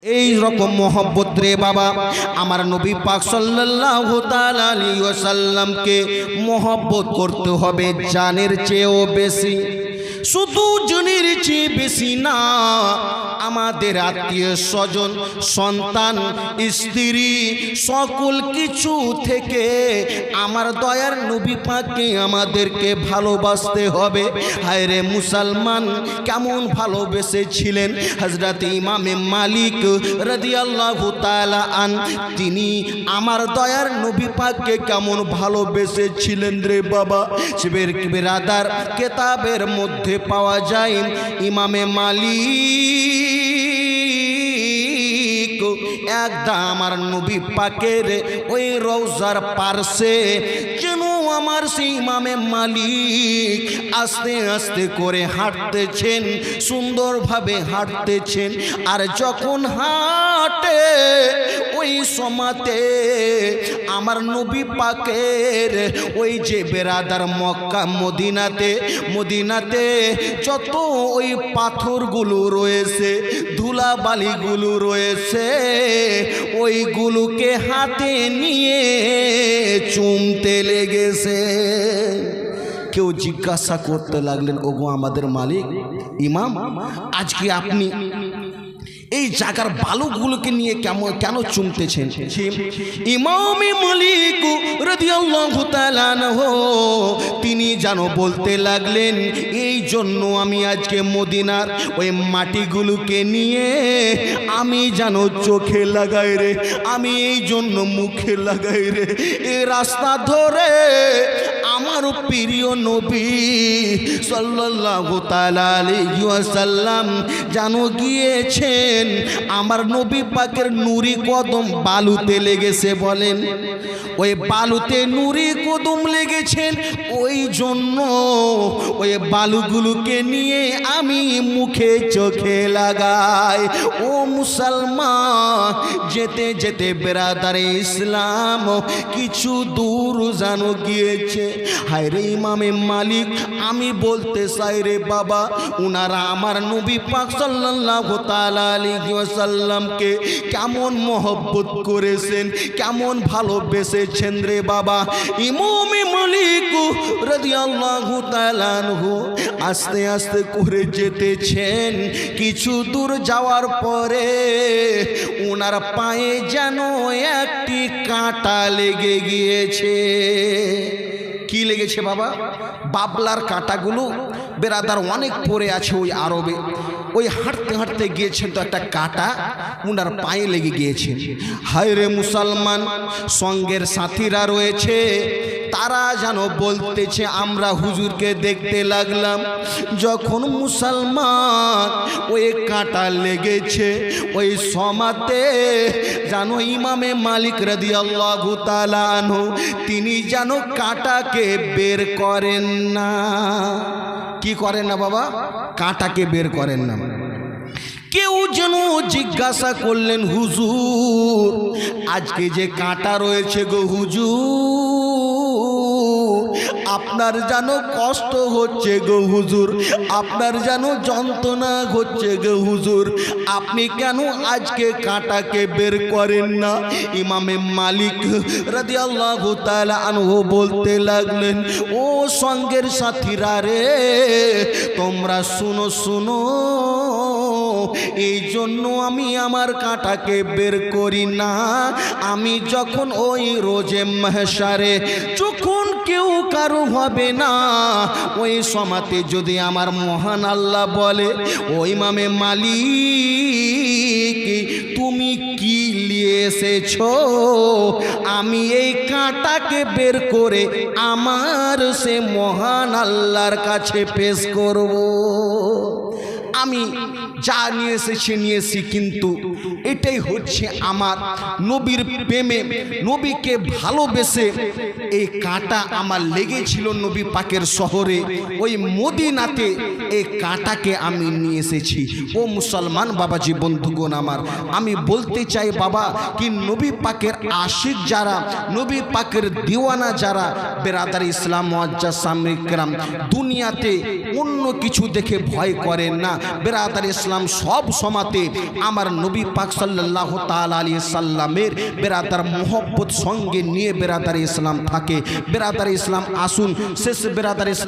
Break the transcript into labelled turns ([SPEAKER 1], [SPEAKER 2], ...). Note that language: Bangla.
[SPEAKER 1] এই রকম মোহব্বত রে বাবা, আমার নবী পাক সাল্লাল্লাহু তাআলা আলাইহি ওয়াসাল্লামকে মোহব্বত করতে হবে জানের চেয়েও বেশি। শুধু জানের চেয়ে বেশি না, আমাদের আত্মীয় স্বজন, সন্তান, স্ত্রী, সকল কিছু থেকে আমার দয়ার নবী পাককে আমাদেরকে ভালোবাসতে হবে। হায় রে মুসলমান, কেমন ভালোবেসেছিলেন হযরত ইমামে মালিক রাদিয়াল্লাহু তাআলা আন, তিনি আমার দয়ার নবী পাককে কেমন ভালোবেসেছিলেন রে বাবা। শিবের বিরাদার কিতাবের মধ্যে পাওয়া যায় ইমামে মালিক একদম আমার নবী পাকের ওই রওজার পার্শ্বে যেন আমার সেই ইমামে মালিক আস্তে আস্তে করে হাঁটতেছেন, সুন্দরভাবে হাঁটতেছেন। আর যখন হাঁটে ওই সময়তে আমার নবী পাকের ওই যে বেরাদার মক্কা মদিনাতে যত ওই পাথরগুলো রয়েছে, ধুলাবালিগুলো রয়েছে, ওইগুলোকে হাতে নিয়ে চুমতে লেগেছে। কেউ জিজ্ঞাসা করতে লাগলেন, ওগো আমাদের মালিক ইমাম, আজকে আপনি এই জায়গার বালুগুলোকে নিয়ে কেন চুমতেছেন? ইমামে মালিক রাদিয়াল্লাহু তাআলা আনহু তিনি যেন বলতে লাগলেন, এই জন্য আমি আজকে মদিনার ওই মাটিগুলোকে নিয়ে আমি যেন চোখে লাগাই রে, আমি এই জন্য মুখে লাগাই রে। এই রাস্তা ধরে আমার প্রিয় নবী সাল্লাল্লাহু তাআলা আলাইহি ওয়াসাল্লাম জানো গিয়েছেন, আমার নবী পাকের নুরি কদম বালুতে লেগেছে। বলেন, ওই বালুতে নুরি কদম লেগেছেন, ওই জন্য ওই বালুগুলোকে নিয়ে আমি মুখে চোখে লাগাই। ও মুসলমান, যেতে যেতে বেরাদারে ইসলাম কিছু দূর জানো গিয়েছে। হায় রে ইমামে মালিক, আমি বলতে চাই রে বাবা, উনারা আমার নবী পাক সাল্লাল্লাহু তাআলা আলাইহি ওয়াসাল্লামকে কেমন মহব্বত করেছেন, কেমন ভালোবেসেছেন রে বাবা। ইমামে মালিক রাদিয়াল্লাহু তাআলা আনহু আস্তে আস্তে করে যেতেছেন। কিছু দূর যাওয়ার পরে ওনার পায়ে যেন একটি কাঁটা লেগে গিয়েছে। কি লেগেছে বাবা? বাবলার কাঁটাগুলো বেরাদার অনেক পড়ে আছে ওই আরবে। ওই হাঁটতে হাঁটতে গিয়েছেন তো একটা কাঁটা উনার পায়ে লেগে গিয়েছে। হায় রে মুসলমান, সঙ্গের সাথীরা রয়েছে, তারা যেন বলতেছে, আমরা হুজুরকে দেখতে লাগলাম যখন মুসলমান ওই কাঁটা লেগেছে, ওই সমাতে যেন ইমামে মালিক রাদিয়াল্লাহু তাআলা আনহু তিনি যেন কাঁটাকে বের করেন না। কি করেন না বাবা? কাঁটাকে বের করেন না। কেউ যেন জিজ্ঞাসা করলেন, হুজুর আজকে যে কাঁটা রয়েছে গো হুজুর, আপনার যেন কষ্ট হচ্ছে গো হুজুর, আপনার যেন যন্ত্রণা হচ্ছে গো হুজুর, আপনি কেন আজকে কাঁটাকে বের করেন না? ইমামে মালিক রাদিয়াল্লাহু তাআলা আনহু বলতে লাগলেন, ও সঙ্গের সাথীরা রে, তোমরা শুনো, এই জন্য আমি আমার কাঁটাকে বের করি না। আমি যখন ওই রোজে মাহশারে যখন কেউ কারো হবে না, ওই সমাতে যদি আমার মহান আল্লাহ বলে, ও ইমামে মালিক তুমি কি নিয়ে এসেছো, আমি এই কাঁটাকে বের করে আমার সে মহান আল্লাহর কাছে পেশ করব। আমি যা নিয়ে এসেছি, কিন্তু এটাই হচ্ছে আমার নবীর প্রেমে, নবীকে ভালোবেসে এই কাঁটা আমার লেগেছিল নবী পাকের শহরে ওই মদিনাতে। এই কাঁটাকে আমি নিয়ে এসেছি। ও মুসলমান বাবাজি বন্ধুগণ আমার, আমি বলতে চাই বাবা, কি নবী পাকের আশিক যারা, নবী পাকের দিওয়ানা যারা, বেরাদার ইসলাম মুআজ্জাজ সামনে কেরাম, দুনিয়াতে অন্য কিছু দেখে ভয় করেন না। বেরাদার ইসলাম সব সমাতে আমার নবী পাক সাল্লাল্লাহু তাআলা আলাইহি সাল্লামের বেরাদার মোহব্বত সঙ্গে নিয়ে বেরাদার ইসলাম থাকে। বেরাদার ইসলাম আসুন, শেষ বেরাদার ইসলাম